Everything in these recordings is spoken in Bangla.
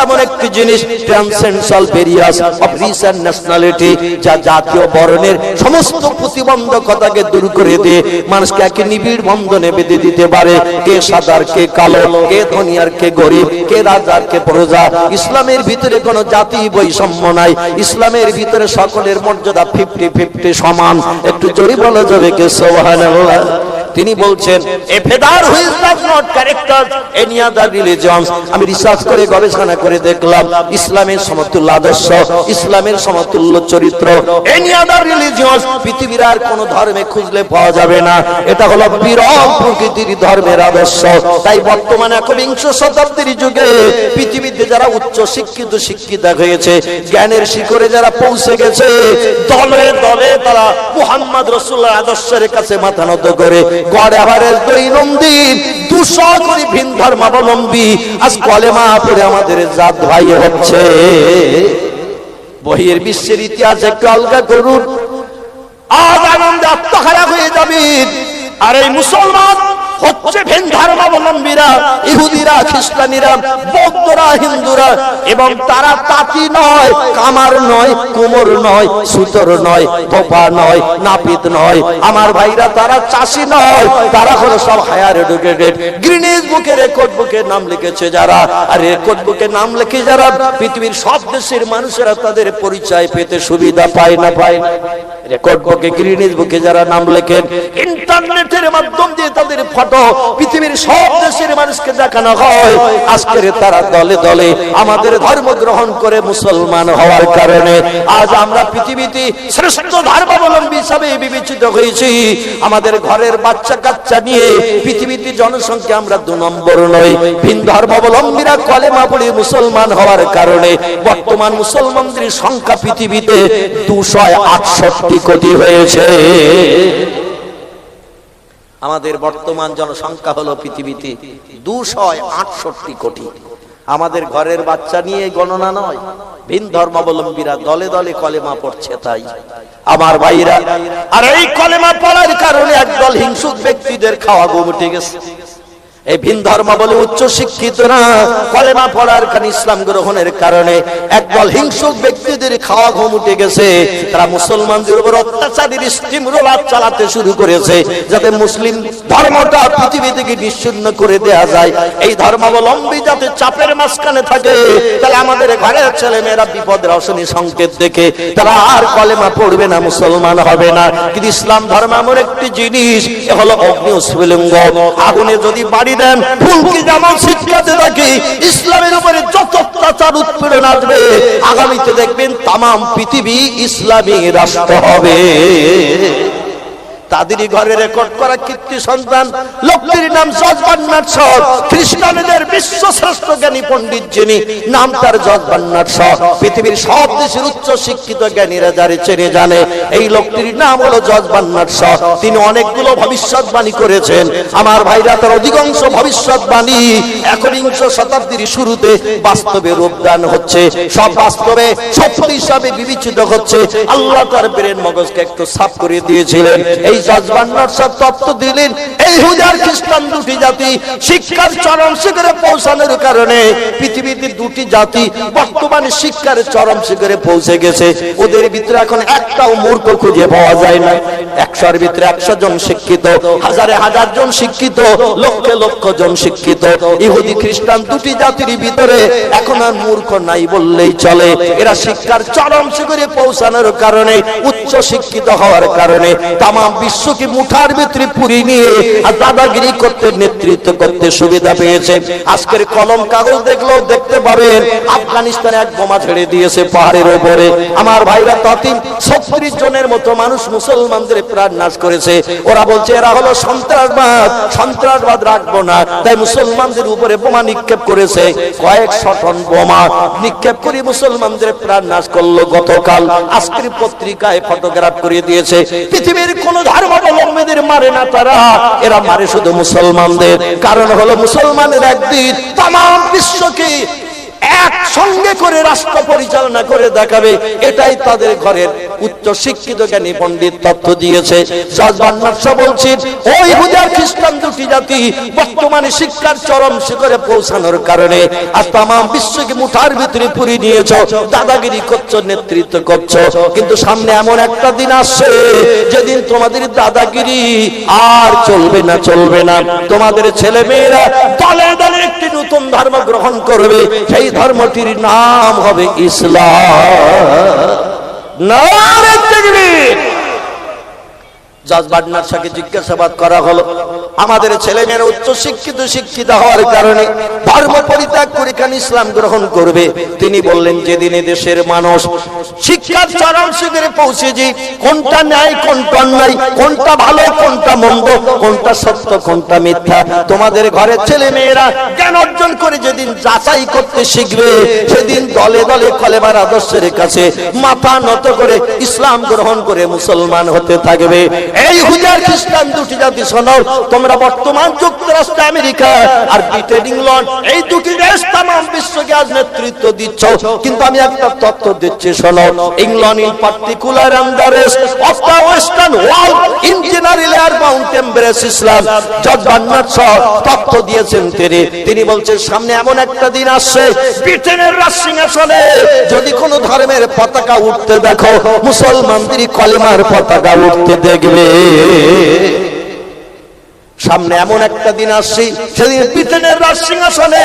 এমন একটি জিনিস transcendental barriers of race and nationality, যা জাতীয় বর্ণের সমস্ত প্রতিবন্ধকতাকে দূর করে দিয়ে মানুষকে একে নিবিড় বন্ধনে বেঁধে দিতে পারে। কে সাদার, কে কালো, কে ধনী আর কে গরিব, কে রাজার কে প্রজা। ইসলামের ভিতরে কোনো জাতি বৈষম্য নাই, ইসলামের ভিতরে সকলের মর্যাদা 50-50 সমান। একটু জোরে বলা যাবে কে সুবহানাল্লাহ। তিনি বলছেন a feather which does not character any other religions. আমি রিসার্চ করে গবেষণা করে দেখলাম ইসলামের সমতুল্য আদর্শ, ইসলামের সমতুল্য চরিত্র এনি আদার রিলিজিয়নস পৃথিবীর আর কোন ধর্মে খুঁজলে পাওয়া যাবে না। এটা হলো বিরল প্রকৃতির ধর্মের আদর্শ। তাই বর্তমানে 21শ শতাব্দীর যুগে পৃথিবীতে যারা উচ্চ শিক্ষিত হয়েছে, জ্ঞানের শিখরে যারা পৌঁছে গেছে, দলে দলে তারা মুহাম্মদ রাসূলুল্লাহ আদর্শের কাছে মাথা নত করে গড়ে আবারের দৈনন্দিন 200 কোটি ভিন ধর্মাবলম্বী আজ কলেমা পড়ে আমাদের জাত ভাই হচ্ছে। বহির বিশ্বের ইতিহাস একটু আলগা করুন, আজ আনন্দে আত্মহারা হয়ে যাবেন। আর এই মুসলমান হচ্ছে ভিন ধর্মাবলম্বীরা, ইহুদিরা, খ্রিস্টানিরা, বৌদ্ধরা, হিন্দুরা, এবং তারা তাঁতি নয়, কামার নয়, কুমোর নয়, সুতর নয়, ধোপা নয়, নাপিত নয়। আমার ভাইরা তারা চাষি নয়, তারা হলো সব হায়ার এডুকেটেড। গ্রিনিজ বুকে, রেকর্ড বুকে নাম লিখেছে যারা, আর রেকর্ড বুকে নাম লিখে যারা পৃথিবীর সব দেশের মানুষেরা তাদের পরিচয় পেতে সুবিধা পায় না, পায় না। রেকর্ড বুকে, গ্রিনিজ বুকে যারা নাম লেখেন, ইন্টারনেটের মাধ্যম দিয়ে তাদের ফটো পৃথিবীর সব দেশের মানুষকে দেখানো হয়। আজকের তারা দলে দলে আমাদের ধর্ম গ্রহণ করে মুসলমান হওয়ার কারণে আজ আমরা পৃথিবীতে শ্রেষ্ঠ ধর্মাবলম্বী হিসাবে বিবেচিত হয়েছি। আমাদের ঘরের বাচ্চা কাচ্চা নিয়ে পৃথিবীতে জনসংখ্যা আমরা 2 নম্বর নই। ভিন ধর্মাবলম্বীরা কলেমা পড়ে মুসলমান হওয়ার কারণে বর্তমান মুসলমানদের সংখ্যা পৃথিবীতে 268 কোটি হয়েছে। আমাদের বর্তমান জনসংখ্যা হলো পৃথিবীতে 268 কোটি। আমাদের ঘরের বাচ্চা নিয়ে গণনা নয়, ভিন ধর্মাবলম্বীরা দলে দলে কলেমা পড়ছে। তাই আমার ভাইরা, আর এই কলেমা পড়ার কারণে একদল হিংসুক ব্যক্তিদের খাওয়া ঘুম উঠে গেছে। এই ভিন ধর্মাবলী উচ্চ শিক্ষিতরা কলেমা পড়ার কারণে, ইসলাম গ্রহণের কারণে একদল হিংসুক ব্যক্তিদের খাওয়া ঘুম উঠে গেছে। তারা মুসলমানদের উপর অত্যাচারী স্টিম রোলার চালাতে শুরু করেছে, যাতে মুসলিম ধর্মটা পৃথিবী থেকে নিশ্চিহ্ন করে দেয়া যায়। এই ধর্মাবলম্বী যাতে চাপের মাঝখানে থাকে, তাহলে আমাদের ঘরের ছেলে মেয়েরা বিপদের অশনি সংকেত দেখে তারা আর কলেমা পড়বে না, মুসলমান হবে না। কিন্তু ইসলাম ধর্ম এমন একটি জিনিস, এ হলো অগ্নি উৎফুল্লিঙ্গ। আগুনে যদি বাড়ি দেন, ফুলকি যেমন শিক্ষাতে থাকে, ইসলামের উপরে যত অত্যাচার উৎপীড়ন আসবে, আগামীতে দেখবেন তামাম পৃথিবী ইসলামী রাষ্ট্র হবে। তাদেরই ঘরে রেকর্ড করা কীর্তি সন্তান লোকটির নাম জর্জ বার্নার্ড শ। খ্রিস্টানদের বিশ্ব শ্রেষ্ঠ জ্ঞানী পণ্ডিত যিনি, নাম তার জর্জ বার্নার্ড শ। পৃথিবীর সব দেশের উচ্চ শিক্ষিত জ্ঞানীরা যারা চেনে জানে, এই লোকটির নাম হলো জর্জ বার্নার্ড শ। তিনি অনেকগুলো ভবিষ্যৎবাণী করেছেন। আমার ভাইরা, তার অধিকাংশ ভবিষ্যৎবাণী 21শ শতাব্দীর শুরুতে বাস্তবে রূপদান হচ্ছে, সব বাস্তবে সত্য হিসাবে বিবেচিত হচ্ছে। আল্লাহ তার ব্রেন মগজকে একটু সাফ করে দিয়েছিলেন। এই জর্জ বার্নার্ড শ তত্ত্ব দিলেন, এই ইহুদি আর খ্রিস্টান দুটি জাতি শিক্ষার চরম শিখরে পৌঁছানোর কারণে পৃথিবীতে দুটি জাতি বর্তমানে শিক্ষার চরম শিখরে পৌঁছে গেছে। ওদের ভিতরে এখন একটাও মূর্খ খুঁজে পাওয়া যায় না। 100-এর ভিতরে 100 জন শিক্ষিত, হাজারে হাজার জন শিক্ষিত, লক্ষে লক্ষ জন শিক্ষিত। ইহুদি খ্রিস্টান দুটি জাতির ভিতরে এখন আর মূর্খ নাই বললেই চলে। এরা শিক্ষার চরম শিখরে পৌঁছানোর কারণে, উচ্চ শিক্ষিত হওয়ার কারণে তামাম বিশ্বকে মুঠার ভিতরে পুরি নিয়ে আর দাদাগিরি করতে, নেতৃত্ব করতে সুবিধা পেয়েছে। আজকের কলম কাগজ দেখলেও দেখতে পাবেন আফগানিস্তানে এক বোমা ছেড়ে দিয়েছে পাহাড়ের উপরে। আমার ভাইরা, 36 জনের মতো মানুষ মুসলমানদের প্রাণ নাশ করেছে। ওরা বলছে এরা হলো সন্ত্রাসবাদ, সন্ত্রাসবাদ রাখবো না, তাই মুসলমানদের উপরে বোমা নিক্ষেপ করেছে। কয়েকশো টন বোমা নিক্ষেপ করে মুসলমানদের প্রাণ নাশ করলো গতকাল। আজকের পত্রিকায় ফটোগ্রাফ করে দিয়েছে। পৃথিবীর কোন ধর্মাবলম্বীদের মারে না তারা, এরা মারে শুধু মুসলমানদের। কারণ হলো মুসলমানের একদিন তামাম বিশ্বকে একসঙ্গে করে রাষ্ট্র পরিচালনা করে দেখাবে, এটাই তাদের ঘরের উচ্চ শিক্ষিত জ্ঞানী পণ্ডিত তথ্য দিয়েছে। জর্জ বার্নার্ড শো বলছেন, ওই ইহুদি আর খ্রিস্টান দুটি জাতি বর্তমানে শিক্ষার চরম শিখরে পৌঁছানোর কারণে আজ তাম বিশ্বকে মুঠার ভিতরে পুরি নিয়েছো, দাদাগিরি করছো, নেতৃত্ব করছো, কিন্তু সামনে এমন একটা দিন আসছে যেদিন তোমাদের দাদাগিরি আর চলবে না, চলবে না। তোমাদের ছেলে মেয়েরা দলে দলে একটি নতুন ধর্ম গ্রহণ করবে, সেই ধর্মটির নাম হবে ইসলাম। নারে তাকবীর। জর্জ বার্নার্ড শোকে জিজ্ঞাসাবাদ করা হলো, আমাদের ছেলেমেয়েরা উচ্চ শিক্ষিত হওয়ার কারণে ধর্ম পরিত্যাগ করে কেন ইসলাম গ্রহণ করবে? তিনি বললেন, যেদিনে দেশের মানুষ শিক্ষার চরম শিখরে পৌঁছেছে, কোনটা ন্যায় কোনটা অন্যায়, কোনটা ভালো কোনটা মন্দ, কোনটা সত্য কোনটা মিথ্যা, তোমাদের ঘরের ছেলে মেয়েরা জ্ঞান অর্জন করে যেদিন যাচাই করতে শিখবে, সেদিন দলে দলে কলেমার আদর্শের কাছে মাথা নত করে ইসলাম গ্রহণ করে মুসলমান হতে থাকবে। এই ইহুদি আর খ্রিস্টান দুটি জাতি শোনো, তোমরা বর্তমান যুক্তরাষ্ট্র আমেরিকা আর ব্রিটেন ইংল্যান্ড এই দুটি দেশ তাম বিশ্বকে আজ নেতৃত্ব দিচ্ছ, কিন্তু আমি একটা তথ্য দিচ্ছি শোনো, England in particular and the rest of the western world in general are bound to embrace Islam. George Bernard Shaw তথ্য দিয়েছেন, তিনি বলছেন, সামনে এমন একটা দিন আসছে, ব্রিটেনের রাজসিংহাসনে যদি কোনো ধর্মের পতাকা উঠতে দেখো, মুসলমানদেরই কলেমার পতাকা উঠতে দেখবে। সামনে এমন একটা দিন আসছে, সেদিন ব্রিটেনের রাজসিংহাসনে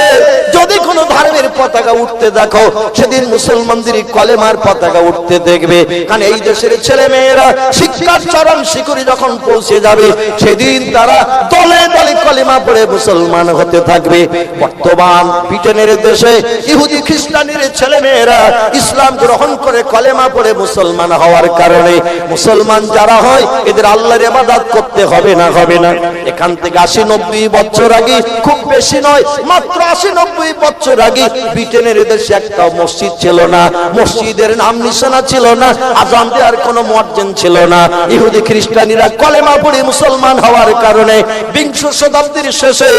যদি কোনো ধর্মের পতাকা উঠতে দেখো, সেদিন মুসলমানদের কলেমার পতাকা উঠতে দেখবে। কারণ এই দেশের ছেলে মেয়েরা শিক্ষার চরম শিখরে যখন পৌঁছে যাবে, সেদিন তারা দলে দলে কলেমা পড়ে মুসলমান হতে থাকবে। বর্তমান ব্রিটেনের দেশে ইহুদি খ্রিস্টানের ছেলে মেয়েরা ইসলাম গ্রহণ করে কলেমা পড়ে মুসলমান হওয়ার কারণে মুসলমান যারা হয়, এদের আল্লাহর ইবাদত করতে হবে না, হবে না। এখান থেকে 80-90 বছর আগে, খুব বেশি নয়, মাত্র 80-90 বছর আগে ব্রিটেনের দেশে একটা মসজিদ ছিল না, মসজিদের নাম নিশানা ছিল না, আযান দেওয়ার কোনো মুয়াজ্জিন ছিল না। ইহুদি খ্রিস্টানিরা কলেমা পড়ে মুসলমান হওয়ার কারণে 20 শতাব্দীর শেষে,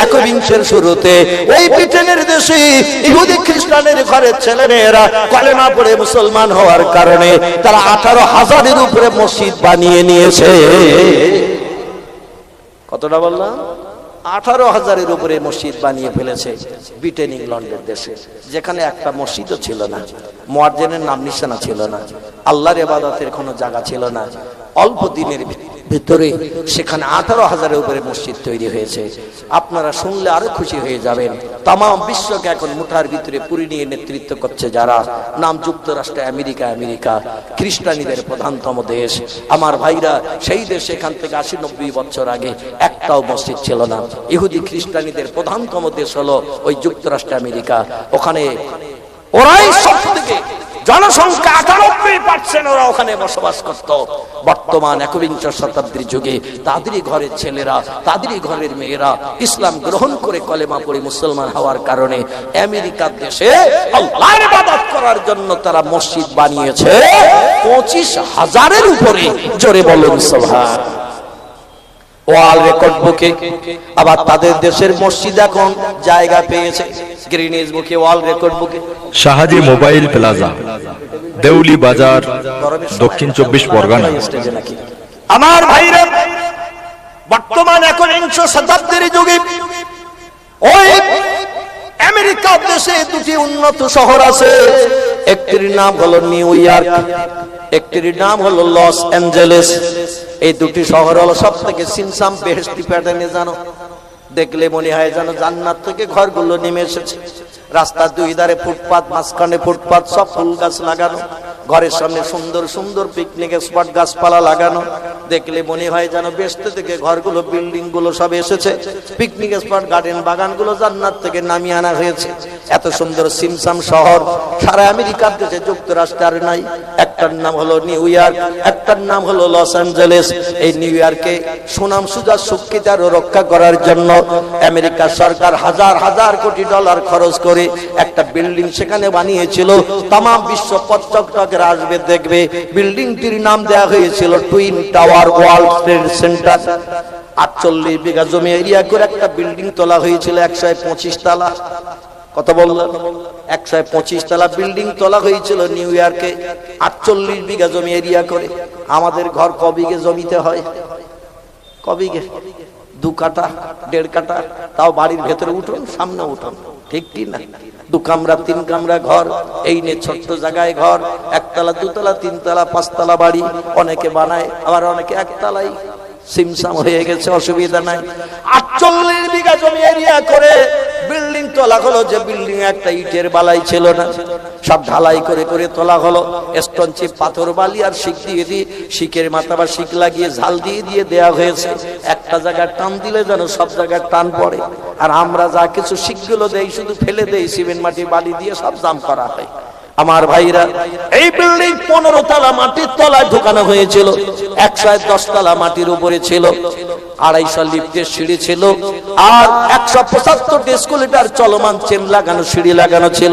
21 শুরুতে ওই ব্রিটেনের দেশে ইহুদি খ্রিস্টানের ঘরের ছেলেমেয়েরা কলেমা পড়ে মুসলমান হওয়ার কারণে তারা 18,000-এর উপরে মসজিদ বানিয়ে নিয়েছে। কতটা বললাম? 18,000-এর উপরে মসজিদ বানিয়ে ফেলেছে ব্রিটেন ইংল্যান্ডের দেশে, যেখানে একটা মসজিদও ছিল না, মুয়াজ্জিনের নাম নিশানা ছিল না, আল্লাহর ইবাদতের কোনো জায়গা ছিল না। অল্প দিনের ভিতরে সেখানে 18,000-এর উপরে মসজিদ তৈরি হয়েছে। আপনারা শুনলে আরো খুশি হয়ে যাবেন। তাম বিশ্বকে এখন মুঠার ভিতরে পুরি নিয়ে নেতৃত্ব করছে যারা, নাম যুক্তরাষ্ট্র আমেরিকা। আমেরিকা খ্রিস্টানীদের প্রধানতম দেশ। আমার ভাইরা, সেই দেশ এখান থেকে 80-90 বছর আগে একটাও মসজিদ ছিল না। ইহুদি খ্রিস্টানীদের প্রধানতম দেশ হলো ওই যুক্তরাষ্ট্র আমেরিকা। ওখানে ওরাই সব থেকে জনসংখ্যা 98% ওরা ওখানে বসবাস করত। বর্তমান 21 শতাব্দীর যুগে তাদেরই ঘরের ছেলেরা, তাদেরই ঘরের মেয়েরা ইসলাম গ্রহণ করে কলেমা পড়ে মুসলমান হওয়ার কারণে আমেরিকার দেশে আল্লাহর ইবাদত করার জন্য তারা মসজিদ বানিয়েছে 25,000-এর উপরে। জোরে বলুন সুবহান। ওয়ার্ল্ড রেকর্ড বুকে আবার তাদের দেশের মসজিদ এখন জায়গা পেয়েছে গ্রিনিজ বুকে, ওয়ার্ল্ড রেকর্ড বুকে। শাহাজি মোবাইল প্লাজা, দেউলি বাজার, দক্ষিণ 24 পরগনা। আমার ভাইরা, বর্তমান 21 শতাব্দীর যুগে ওই আমেরিকা দেশে দুটি উন্নত শহর আছে। একটির নাম হলো নিউ ইয়র্ক, একটির নাম হলো লস অ্যাঞ্জেলেস। এই দুটি শহর হলো সব থেকে সিনসাম বেহেশতি প্যাটার্নে, জানো, দেখলে মনে হয় যেন জান্নাত থেকে ঘরগুলো নেমে এসেছে। রাস্তার দুই ধারে ফুটপাত, মাঝখানে ফুটপাত, সব ফুল গাছ লাগানো, ঘরের সামনে সুন্দর সুন্দর পিকনিক স্পট, গাছপালা লাগানো। দেখলে মনে হয় যেন বেহেশত থেকে ঘরগুলো, বিল্ডিং গুলো সব এসেছে। পিকনিক স্পট, গার্ডেন, বাগানগুলো জান্নাত থেকে নামিয়ে আনা হয়েছে। এত সুন্দর সিমসাম শহর সারা আমেরিকার দেশে যুক্তরাষ্ট্রে আর নাই। একটার নাম হলো নিউ ইয়র্ক, একটার নাম হলো লস অ্যাঞ্জেলেস। এই নিউ ইয়র্কে সুনাম সুজা সুখ্যাতি রক্ষা করার জন্য আমেরিকা সরকার হাজার হাজার কোটি ডলার খরচ করে একটা বিল্ডিং সেখানে বানিয়েছিল। তাম বিশ্ব পর্যটকেরা আসবে, দেখবে। বিল্ডিংটির নাম দেওয়া হয়েছিল twin tower world trade centre. 48 বিঘা জমি এরিয়া করে একটা বিল্ডিং তোলা হয়েছিল, 125 তলা। কত বললাম? 125 তলা বিল্ডিং তোলা হয়েছিল নিউ ইয়র্কে, 48 বিঘা জমি এরিয়া করে। আমাদের ঘর ক বিঘে জমিতে হয়? ক বিঘে? 2 কাঠা 1.5 কাঠা, তাও বাড়ির ভেতরে উঠুন, সামনে উঠুন, ঠিক কি না? 2 কামরা 3 কামরা ঘর, এই নিয়ে ছোট্ট জায়গায় ঘর, 1 তলা 2 তলা 3 তলা 5 তলা বাড়ি অনেকে বানায়, আবার অনেকে 1 তলাই সিমসাম হয়ে গেছে, অসুবিধা নাই। 48 বিঘা জমি এরিয়া করে বিল্ডিং তোলা হলো, যে বিল্ডিং একটা ইটের বালাই ছিল না, সব ঢালাই করে করে তোলা হলো। স্টোন চিপ, পাথর বালি আর শিক দিয়ে দিয়ে, শিকের মাথা বা শিক লাগিয়ে ঝাল দিয়ে দিয়ে দেয়া হয়েছে। একটা জায়গায় টান দিলে যেন সব জায়গায় টান পড়ে। আর আমরা যা কিছু শিকগুলো দেই শুধু ফেলে দেই, সিমেন্ট মাটি বালি দিয়ে সব জাম করা হয়। আমার ভাইরা, এই বিল্ডিং 15 তলা মাটির তলায় ঢুকানো হয়েছিল, 110 তলা মাটির উপরে ছিল, 250 লিফটের সিঁড়ি ছিল, আর 175টি স্কুলেটার চলমান চেন লাগানো সিঁড়ি লাগানো ছিল।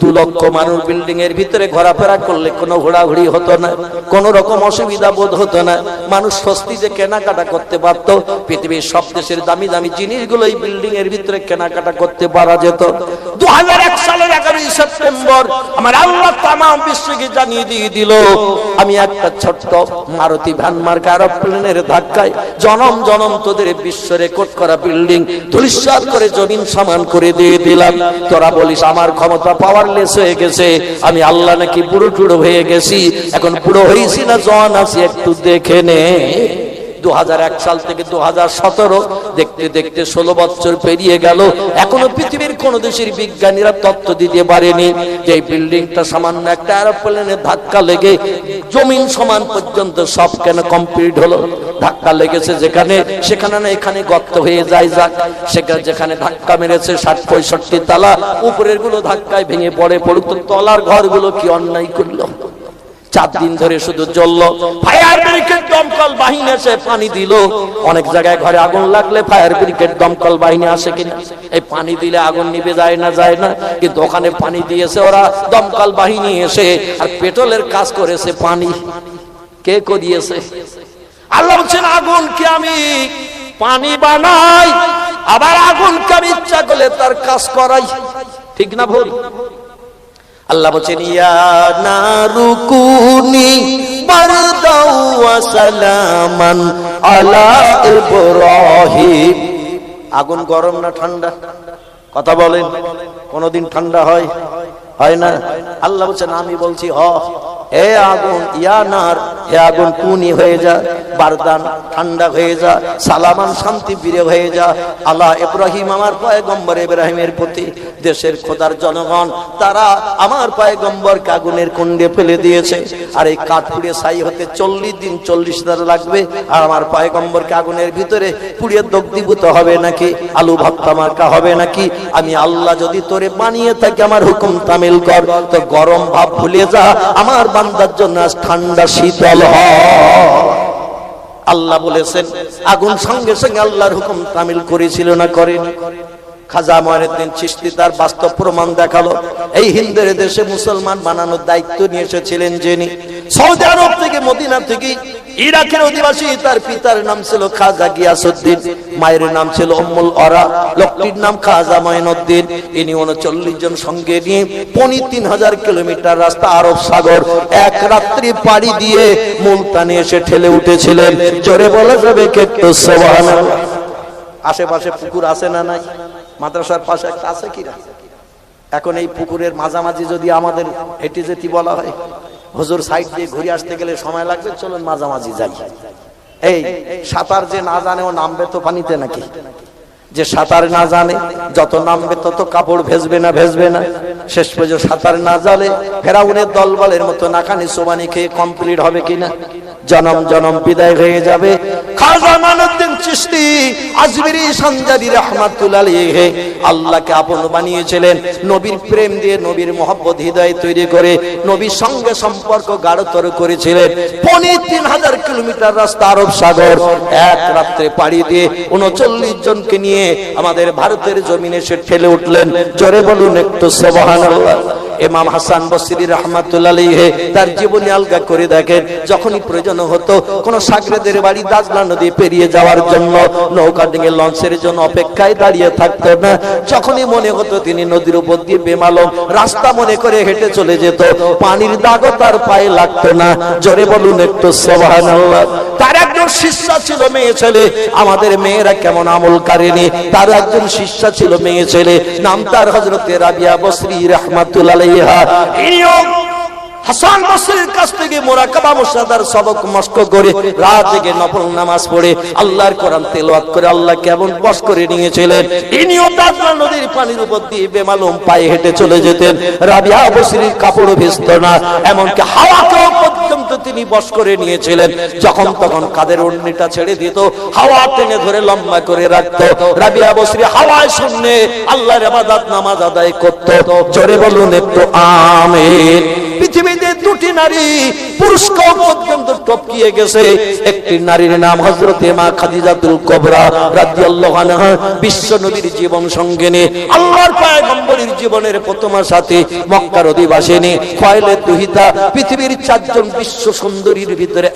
2 লক্ষ মানুষ বিল্ডিং এর ভিতরে ঘোরাফেরা করলে কোনো ঘোরাঘুরি হতো না, কোন রকম অসুবিধা বোধ হতো না। মানুষ স্বস্তিতে কেনাকাটা করতে পারত। পৃথিবীর সব দেশের দামি দামি জিনিসগুলো এই বিল্ডিং এর ভিতরে কেনাকাটা করতে পারা যেত। 2001 সালের 11 সেপ্টেম্বর আমার আল্লাহ তাম বিশ্বকে জানিয়ে দিয়ে দিল, আমি একটা ছোট্ট মারুতি ভ্যান মার্কা এরোপ্লেনের ধাক্কায় জনম জনম তোদের বিশ্ব রেকর্ড করা বিল্ডিং ধূলিসাৎ করে জমিন সমান করে দিয়ে দিলাম। তোরা বলিস আমার ক্ষমতা পাওয়ারলেস হয়ে গেছে, আমি আল্লাহ নাকি বুড়ো টুড়ো হয়ে গেছি। এখন বুড়ো হয়েছি না জওয়ান আছি একটু দেখে নে। 2001 সাল থেকে 2017 দেখতে দেখতে 16 বছর পেরিয়ে গেল, এখনো পৃথিবীর কোন দেশের বিজ্ঞানীরা তথ্য দিতে পারেনি যে এই বিল্ডিংটা সামান্য একটা এরোপ্লেনের ধাক্কা লেগে জমিন সমান পর্যন্ত সব কেন কমপ্লিট হলো। ধাক্কা লেগেছে যেখানে, সেখানে না এখানে গর্ত হয়ে যায়, যাক সেখানে যেখানে ধাক্কা মেরেছে 60-65 তলা, উপরের গুলো ধাক্কায় ভেঙে পড়ে পড়ুক, তো তলার ঘরগুলো কি অন্যায় করলো? 4 দিন ধরে শুধু জ্বললো। ফায়ার ব্রিগেড দমকল বাহিনী এসে পানি দিল। অনেক জায়গায় ঘরে আগুন লাগলে ফায়ার ব্রিগেড দমকল বাহিনী আসে কিনা? এই পানি দিলে আগুন নিভে যায় না? যায় না। কিন্তু ওখানে পানি দিয়েছে ওরা, দমকল বাহিনী এসে, আর পেট্রোলের কাজ করেছে পানি। কে করিয়েছে? আল্লাহ বলছেন আগুনকে আমি পানি বানাই, আবার আগুনকে আমি ইচ্ছা করলে তার কাজ করাই। ঠিক না ভুল? আল্লাহ বলছেন ইয়া নারুকুনি বারদাও ওয়া সালামান আলা ইব্রাহিম। আগুন গরম না ঠান্ডা? কথা বলেন, কোনদিন ঠান্ডা হয়? হয় না। আল্লাহ বলছেন আমি বলছি হ, হে আগুন, ইয়া নার, হে আগুন কুনি হয়ে যা, বারদান ঠান্ডা হয়ে যা, সালামান শান্তি প্রিয় হয়ে যা আলা ইব্রাহিম, আমার পয়গম্বর ইব্রাহিমের প্রতি। দেশের খোদার জনগণ তারা আমার পয়গম্বরকে আগুনের কুণ্ডে ফেলে দিয়েছে, আর এই কাঠ পুড়িয়ে ছাই হতে 40 দিন 40 রাত লাগবে। আর আমার পয়গম্বরকে আগুনের ভিতরে পুড়িয়ে দগ্ধীভূত হবে নাকি? আলু ভর্তা মার্কা হবে নাকি? আমি আল্লাহ যদি তোরে বানিয়ে থাকি আমার হুকুম তামিল কর, তো গরম ভাব ভুলে যা, আমার বান্দার জন্য আজ ঠান্ডা শীতল হয়। আল্লাহ বলেছেন আগুন সঙ্গে সঙ্গে আল্লাহর হুকুম তামিল করেছিল না করেনি? খাজা মঈনুদ্দিন চিশতি তার বাস্তব প্রমাণ দেখালো। এই হিন্দের দেশে মুসলমান বানানোর দায়িত্ব নিয়ে এসেছিলেন যিনি, সৌদি আরব থেকে, মদিনা থেকে, ইরাকের অধিবাসী। তার পিতার নাম ছিল খাজা গিয়াসউদ্দিন, মায়ের নাম ছিল উম্মুল ওরা, লোকটির নাম খাজা মঈনুদ্দিন। ইনি 39 জন সঙ্গে নিয়ে 3000 কিলোমিটার রাস্তা আরব সাগর এক রাত্রি পাড়ি দিয়ে মুলতানে এসে ঠেলে উঠেছিলেন। জোরে বলা যাবে কে একটু সুবহানাল্লাহ? আশেপাশে পুকুর আছে না নাই? মাদ্রাসার পাশে একটা আছে কিনা? এখন এই পুকুরের মাঝামাঝি যদি আমাদের হেঁটে যেতে বলা হয়, হুজুর সাইড দিয়ে ঘুরে আসতে গেলে সময় লাগবে, চলুন মাঝামাঝি যাই। এই সাঁতার যে না জানে ও নামবে তো পানিতে নাকি? যে সাঁতার না জানে যত নামবে তত কাপড় ভেজবে না? ভেজবে না। শেষ পর্যন্ত সাঁতার না জানে ফেরাউনের দলবলের মতো নাকানি সোবানি খেয়ে কমপ্লিট হবে কিনা? জনম জনম বিদায় হয়ে যাবে। খাজা মঈনুদ্দিন চিশতি আজমিরি সানজারি রাহমাতুল্লাহ আলাইহি আল্লাহকে আপন বানিয়েছিলেন, নবীর প্রেম দিয়ে, নবীর মহব্বত হৃদয়ে তৈরি করে নবীর সঙ্গে সম্পর্ক গাঢ়তর করেছিলেন। 3000 কিলোমিটার রাস্তা আরব সাগর এক রাত্রে পাড়ি দিয়ে 39 জনকে নিয়ে আমাদের ভারতের জমিনে এসে ঠেলে উঠলেন। জোরে বলুন একটু সুবহানাল্লাহ। ইমাম হাসান বসরি রাহমাতুল্লাহ আলাইহি তার জীবনী আলগা করে দেখেন, যখনই প্রয়োজন হতো কোন সাগরেদের বাড়ি দাজলা নদী পেরিয়ে যাওয়ার জন্য নৌকা ডিঙে লঞ্চের জন্য অপেক্ষায় দাঁড়িয়ে থাকতেন না। যখনই মনে হতো তিনি নদীর উপর দিয়ে বেমালম রাস্তা মনে করে হেঁটে চলে যেত, পানির দাগও তার পায়ে লাগতো না। জোরে বলুন একটু সুবহানাল্লাহ। তার একজন শিষ্যা ছিল মেয়ে ছেলে, আমাদের মেয়েরা কেমন আমল করেনি। তার একজন শিষ্যা ছিল মেয়ে ছেলে, নাম তার হযরতে রাবিয়া বসরি রাহমাতুল্লাহ আলাইহা। ইনিও হাসান বসরির কাছ থেকে মুরাকাবা মুশাহাদার সবক মস্ক করে রাত জেগে নফল নামাজ পড়ে আল্লাহর কোরআন তেলাওয়াত করে আল্লাহ কেমন বশ করে নিয়েছিলেন। ইনিও দাজলা নদীর পানির উপর দিয়ে বেমালুম পায়ে হেঁটে চলে যেতেন। রাবিয়া বসরির কাপড়ও ভিজত না, এমনকি হাওয়াকেও পর্যন্ত তিনি বশ করে নিয়েছিলেন। যখন তখন কাদের ওড়নিটা ছেড়ে দিত, হাওয়া টেনে ধরে লম্বা করে রাখতো। রাবিয়া বসরি হাওয়ায় শূন্যে আল্লাহর ইবাদত নামাজ আদায় করত। জোরে বলুন একটু আমিন। পৃথিবীতে দুটি নারী পুরস্কার পর্যন্ত টপকিয়ে গেছে। একটি নারীর নাম হযরতে মা খাদিজাতুল কুবরা রাদিয়াল্লাহু আনহা, বিশ্ব নবীর জীবন সঙ্গিনী, আল্লাহর পয়গম্বরের জীবনের প্রথম সাথী, মক্কার অধিবাসিনী, খয়লে দুহিতা, পৃথিবীর চারজন বিশ্ব সুন্দরীর ভিতরে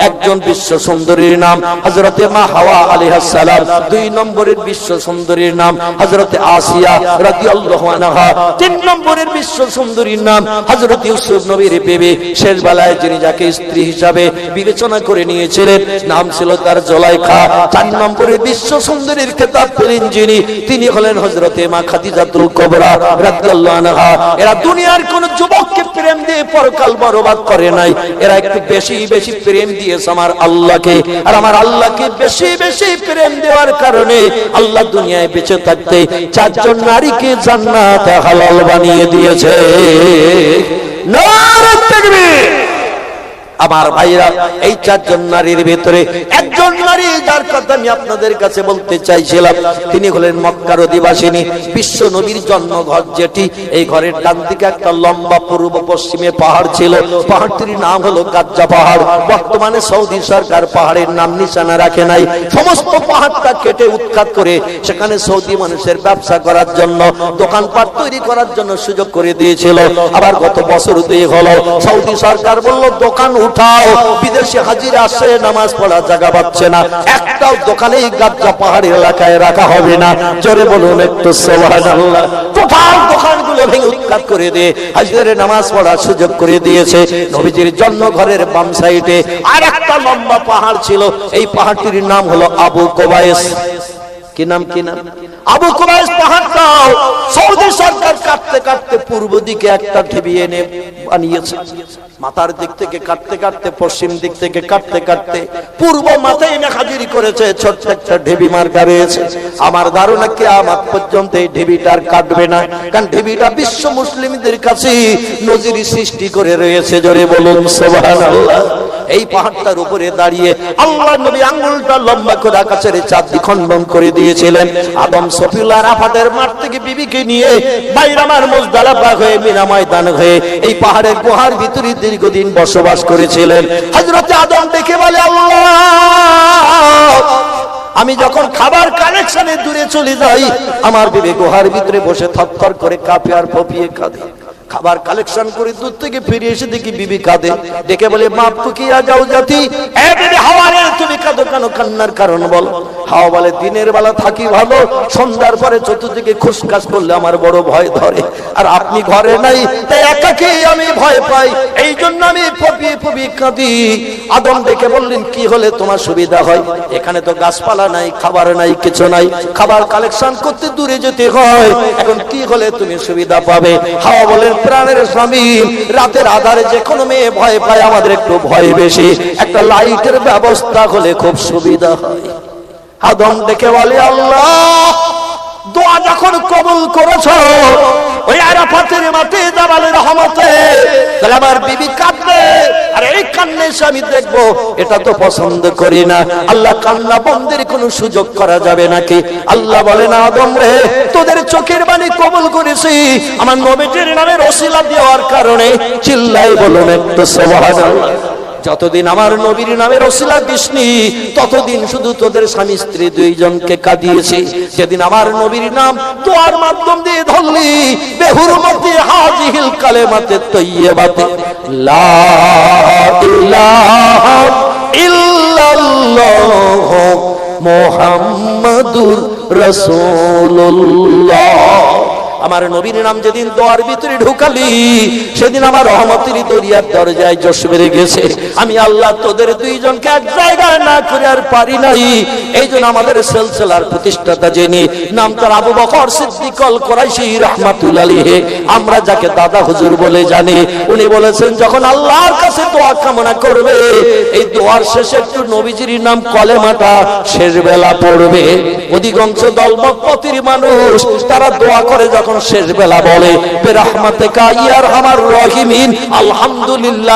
একজন বিশ্ব সুন্দরীর নাম হযরতে মা হাওয়া আলাইহিস সালাম। দুই নম্বরের বিশ্ব সুন্দরীর নাম হযরতে আসিয়া রাদিয়াল্লাহু আনহা। তিন নম্বরের বিশ্ব সুন্দরীর নাম হযরত ইউসুফ নবীর বিবি। শেষ বেলায় যিনি যাকে স্ত্রী হিসাবে বিবেচনা করে নিয়েছিলেন নাম ছিল তার জুলাইখা। চার নম্বরের বিশ্ব সুন্দরীর খেতাব পেলেন যিনি, তিনি হলেন হযরতে মা খাদিজাতুল কুবরা রাদিয়াল্লাহু আনহা। এরা দুনিয়ার কোন যুবককে প্রেম দিয়ে পরকাল বরবাদ করে নাই, এরা একটু বেশি বেশি প্রেম দিয়েছে আমার আল্লাহকে। আর আমার আল্লাহকে বেশি বেশি প্রেম দেওয়ার কারণে আল্লাহ দুনিয়ায় বেঁচে থাকতে চারজন নারীকে জান্নাতে হালাল বানিয়ে দিয়েছে। নারে তাকবীর। আমার ভাইরা, এই চারজন নারীর ভিতরে একজন নারী যার কথা আমি আপনাদের কাছে বলতে চাইছিলাম, তিনি হলেন মক্কার অধিবাসিনী, বিশ্ব নবীর জন্মঘর যেটি, এই ঘরের ডান দিকে একটা লম্বা পূর্ব পশ্চিমে পাহাড় ছিল। পাহাড়টির নাম হলো গাজ্জা পাহাড়। বর্তমানে সৌদি সরকার পাহাড়ের নাম নিশানা রাখে নাই, সমস্ত পাহাড়টা কেটে উৎখাত করে সেখানে সৌদি মানুষের ব্যবসা করার জন্য, দোকানপাট তৈরি করার জন্য সুযোগ করে দিয়েছিল। আবার গত বছর দুই হলো সৌদি সরকার বলল দোকান উঠাও, বিদেশি হাজিরা আসে নামাজ পড়ার জায়গা পাচ্ছে না, একটাও দোকানে গাজ্জা পাহাড়ি এলাকায় রাখা হবে না। জোরে বলুন একটু সুবহানাল্লাহ। টোটাল দোকানগুলো ভেঙে উৎখাত করে দিয়ে হাজিরা নামাজ পড়ার সুযোগ করে দিয়েছে। নবীজির জন্ম ঘরের বাম সাইডে আর একটা লম্বা পাহাড় ছিল, এই পাহাড়টির নাম হলো আবু কুবাইস। কি নাম? আবু কুবাইস পাহাড়টাও সৌদি সরকার কাটতে কাটতে পূর্ব দিকে একটা ঢিবি এনে বানিয়েছে। মাথার দিক থেকে কাটতে কাটতে, পশ্চিম দিক থেকে কাটতে কাটতে পূর্ব মাথায় এনে হাজিরি করেছে, ছোট্ট একটা ঢিবি মার্কা রয়েছে। আমার ধারণা কিয়ামত পর্যন্ত এই ঢিবিটার কাটবে না, কারণ ঢিবিটা বিশ্ব মুসলিমদের কাছে নজির সৃষ্টি করে রয়েছে। জোরে বলুন সুবহানাল্লাহ। এই পাহাড়টার উপরে দাঁড়িয়ে আল্লাহর নবী আঙ্গুলটা লম্বা করে আকাশের চাঁদ খণ্ডন করে দিয়েছিলেন। আদম সফিউল্লাহ আরাফাতের মাঠ থেকে বিবিকে নিয়ে বাইরামার মুজদালিফা হয়ে মিনা ময়দান হয়ে এই পাহাড়ের গুহার ভিতরে দীর্ঘদিন বসবাস করেছিলেন। হযরত আদম দেখে বলে, আল্লাহ, আমি যখন খাবার কালেকশনে দূরে চলে যাই, আমার বিবি গুহার ভিতরে বসে থরথর করে কাঁপে আর ফোঁপিয়ে কাঁদে। খাবার কালেকশন করে দূর থেকে ফিরে এসে দেখি বিবি কাঁদে। ডেকে বলে, মাপ তো কি যাও জাতি, এ বিবি হাওয়া রে, তুমি কাঁদো কেন? কান্নার কারণ বল। হাওয়া বলে, দিনের বেলা থাকি ভালো, সন্ধ্যার পরে চতুর্দিকে খুশকাশ করলে আমার বড় ভয় ধরে, আর আপনি ঘরে নাই, তাই একাকে আমি ভয় পাই, এই জন্য আমি ফপিয়ে ফপিয়ে কাঁদি। আদম ডেকে বললেন, কি হলে তোমার সুবিধা হয়? এখানে তো গাছপালা নাই, খাবার নাই, কিছু নাই, খাবার কালেকশন করতে দূরে যেতে হয়, এখন কি হলে তুমি সুবিধা পাবে? হাওয়া বলেন, প্রাণের স্বামী, রাতের আধারে যে কোনো মেয়ে ভয় পায়, আমাদের একটু ভয় বেশি, একটা লাইটের ব্যবস্থা হলে খুব সুবিধা হয়। আদম ডেকে বলে, আল্লাহ, দোয়া যখন কবুল করেছো ওই আরাফাতের মাঠে জাবালে রহমতে, তাহলে আমার বিবি কাঁদবে, আর এই কান্না আমি দেখবো, এটা তো পছন্দ করি না। আল্লাহ, কান্না বন্ধের কোনো সুযোগ করা যাবে নাকি? আল্লাহ বলে, না আদম রে, তোদের চোখের বাণী কবুল করেছি আমার নবীর নামের ওসিলা দেওয়ার কারণে। চিল্লাই বলুন একটু সুবহানাল্লাহ। যতদিন আমার নবীর নামের ওসিলা দিসনি, ততদিন শুধু তোদের স্বামী স্ত্রী দুইজনকে কাঁদিয়েছি। যেদিন আমার নবীর নাম দোয়ার মাধ্যম দিয়ে ধরলি, বেহুরমতি হাজিহিল কালেমাতে তৈয়বাতে লা ইলাহা ইল্লাল্লাহ মুহাম্মাদুর রাসূলুল্লাহ। আমার নবীর নাম যেদিন দোয়ার ভিতরে ঢুকালি সেদিন আমার রহমতের দরিয়ার দরজায় জোশ বেড়ে গেছে। আমি আল্লাহ তোদের দুইজনকে এক জায়গায় না করে আর পারি নাই। এই জন্য আমাদের সিলসিলার প্রতিষ্ঠাতা যিনি নাম তার আবু বকর সিদ্দিক আল কুরাইশি রাহমাতুল্লাহ আলাইহি, আমরা যাকে দাদা হুজুর বলে জানি, উনি বলেছেন যখন আল্লাহর কাছে দোয়া কামনা করবে এই দোয়ার শেষে একটু নবীজির নাম কলেমাটা শেষ বেলা পড়বে। অধিকাংশ দলমতপন্থীর মানুষ তারা দোয়া করে যখন শেষ বেলা বলে বেরহমাতিকা ইয়া আরহামার রাহিমিন আলহামদুলিল্লাহ